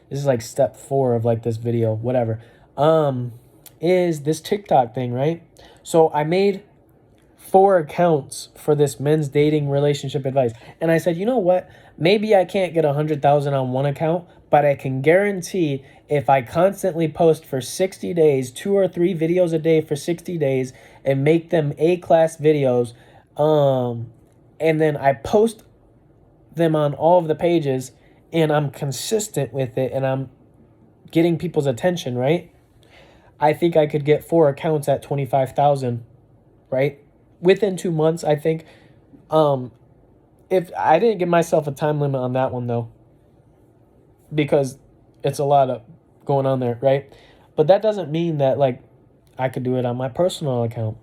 this is like step 4 of like this video, whatever. Is this TikTok thing, right? So I made 4 accounts for this men's dating relationship advice. And I said, you know what? Maybe I can't get 100,000 on one account, but I can guarantee if I constantly post for 60 days, 2 or 3 videos a day for 60 days and make them A-class videos, and then I post them on all of the pages and I'm consistent with it and I'm getting people's attention, right? I think I could get 4 accounts at 25,000, right? Within 2 months, I think. If I didn't give myself a time limit on that one though, because it's a lot of going on there, right? But that doesn't mean that like I could do it on my personal account.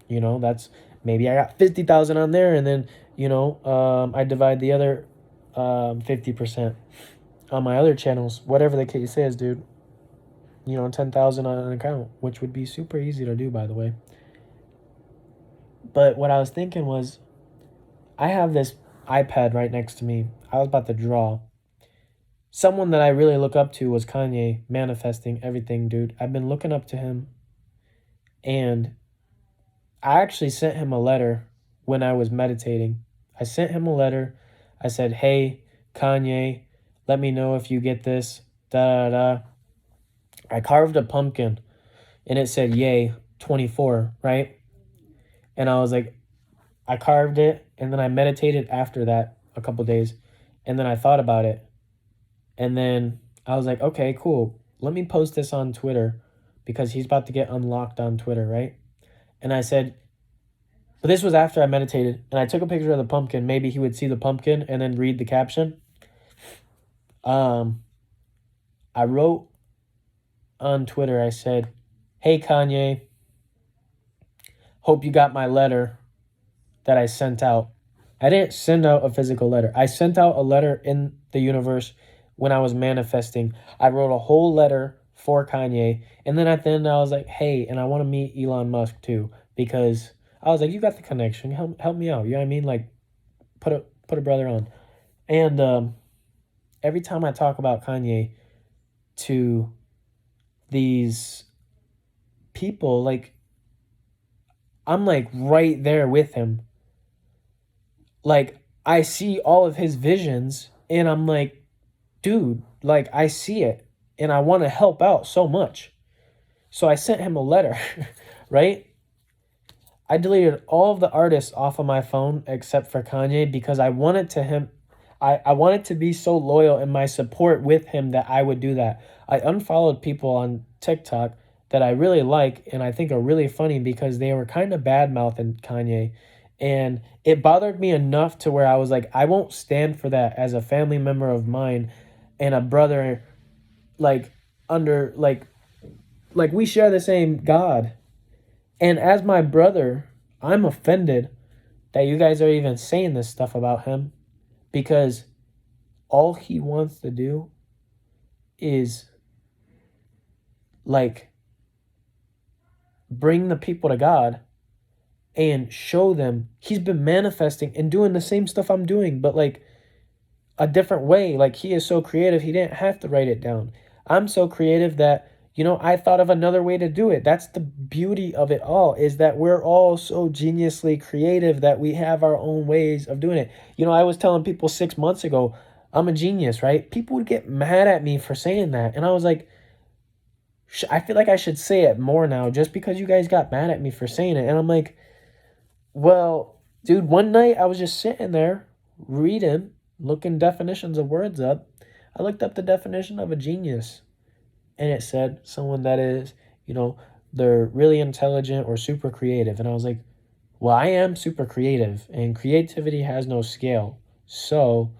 You know, that's maybe I got 50,000 on there, and then I divide the other 50% on my other channels, whatever the case is, dude. 10,000 on an account, which would be super easy to do, by the way. But what I was thinking was, I have this iPad right next to me. I was about to draw. Someone that I really look up to was Kanye, manifesting everything, dude. I've been looking up to him. And I actually sent him a letter when I was meditating. I sent him a letter. I said, hey, Kanye, let me know if you get this. Da da da. I carved a pumpkin and it said, yay, 24, right? And I was like, I carved it and then I meditated after that a couple days. And then I thought about it. And then I was like, okay, cool. Let me post this on Twitter because he's about to get unlocked on Twitter, right? And I said, but this was after I meditated and I took a picture of the pumpkin. Maybe he would see the pumpkin and then read the caption. I wrote on Twitter, I said, hey, Kanye, hope you got my letter that I sent out. I didn't send out a physical letter. I sent out a letter in the universe when I was manifesting. I wrote a whole letter for Kanye. And then at the end, I was like, hey, and I want to meet Elon Musk too, because I was like, you got the connection. Help me out. You know what I mean? Like, put a brother on. And every time I talk about Kanye to these people, like, I'm like right there with him. Like, I see all of his visions and I'm like, dude, like, I see it and I want to help out so much. So I sent him a letter, right? I deleted all of the artists off of my phone except for Kanye because I wanted I wanted to be so loyal in my support with him that I would do that. I unfollowed people on TikTok that I really like and I think are really funny because they were kind of bad-mouthing Kanye. And it bothered me enough to where I was like, I won't stand for that as a family member of mine and a brother, like, under, like we share the same God. And as my brother, I'm offended that you guys are even saying this stuff about him because all he wants to do is, like, bring the people to God and show them he's been manifesting and doing the same stuff I'm doing, but like a different way. Like, he is so creative, he didn't have to write it down. I'm so creative that, I thought of another way to do it. That's the beauty of it all, is that we're all so geniusly creative that we have our own ways of doing it. I was telling people 6 months ago, I'm a genius, right? People would get mad at me for saying that. And I was like, I feel like I should say it more now just because you guys got mad at me for saying it. And I'm like, well, dude, one night I was just sitting there reading, looking definitions of words up. I looked up the definition of a genius, and it said someone that is, they're really intelligent or super creative. And I was like, well, I am super creative, and creativity has no scale. So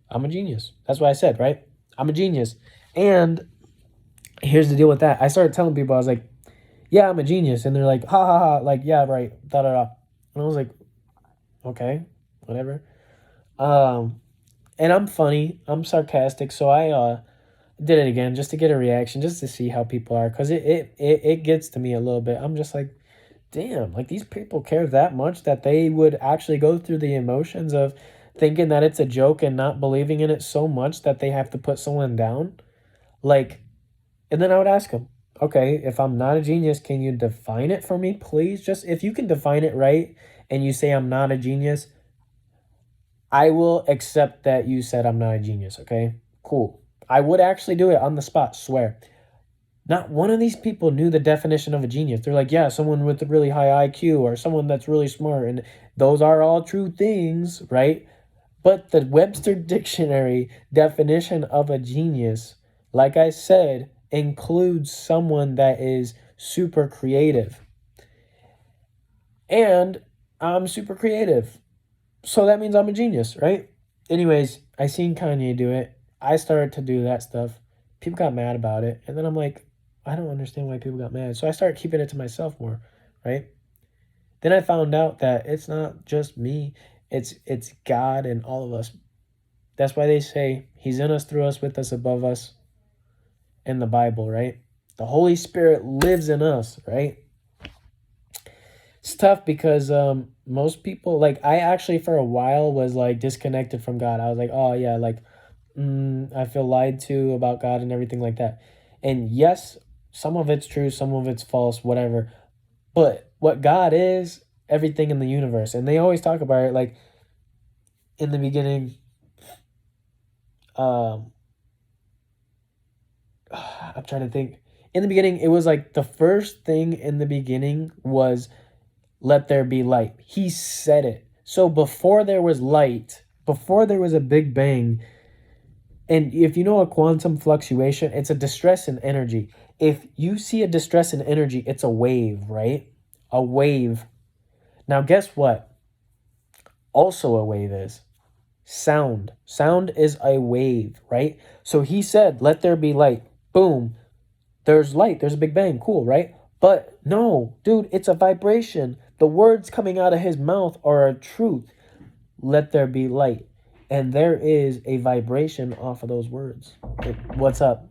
I'm a genius. That's what I said, right? I'm a genius. And here's the deal with that. I started telling people, I was like, yeah, I'm a genius. And they're like, ha ha ha, like, yeah, right, da da da. And I was like, okay, whatever. And I'm funny, I'm sarcastic, so I did it again just to get a reaction, just to see how people are, because it gets to me a little bit. I'm just like, damn, like, these people care that much that they would actually go through the emotions of thinking that it's a joke and not believing in it so much that they have to put someone down. Like, and then I would ask him, okay, if I'm not a genius, can you define it for me, please? Just if you can define it right and you say I'm not a genius, I will accept that you said I'm not a genius, okay? Cool. I would actually do it on the spot, swear. Not one of these people knew the definition of a genius. They're like, yeah, someone with a really high IQ or someone that's really smart. And those are all true things, right? But the Webster Dictionary definition of a genius, like I said, includes someone that is super creative. And I'm super creative. So that means I'm a genius, right? Anyways, I seen Kanye do it. I started to do that stuff. People got mad about it. And then I'm like, I don't understand why people got mad. So I started keeping it to myself more, right? Then I found out that it's not just me. It's God and all of us. That's why they say he's in us, through us, with us, above us in the Bible, right? The Holy Spirit lives in us, right? It's tough because most people, like, I actually for a while was like disconnected from God. I was like, oh yeah, like I feel lied to about God and everything like that. And yes, some of it's true, some of it's false, whatever. But what God is, everything in the universe. And they always talk about it like in the beginning, um I'm trying to think. In the beginning, it was like the first thing in the beginning was let there be light. He said it. So before there was light, before there was a big bang, and if you know a quantum fluctuation, it's a distress in energy. If you see a distress in energy, it's a wave, right? A wave. Now, guess what? Also, a wave is sound. Sound is a wave, right? So he said, let there be light. Boom. There's light. There's a big bang. Cool, right? But no, dude, it's a vibration. The words coming out of his mouth are a truth. Let there be light. And there is a vibration off of those words. What's up?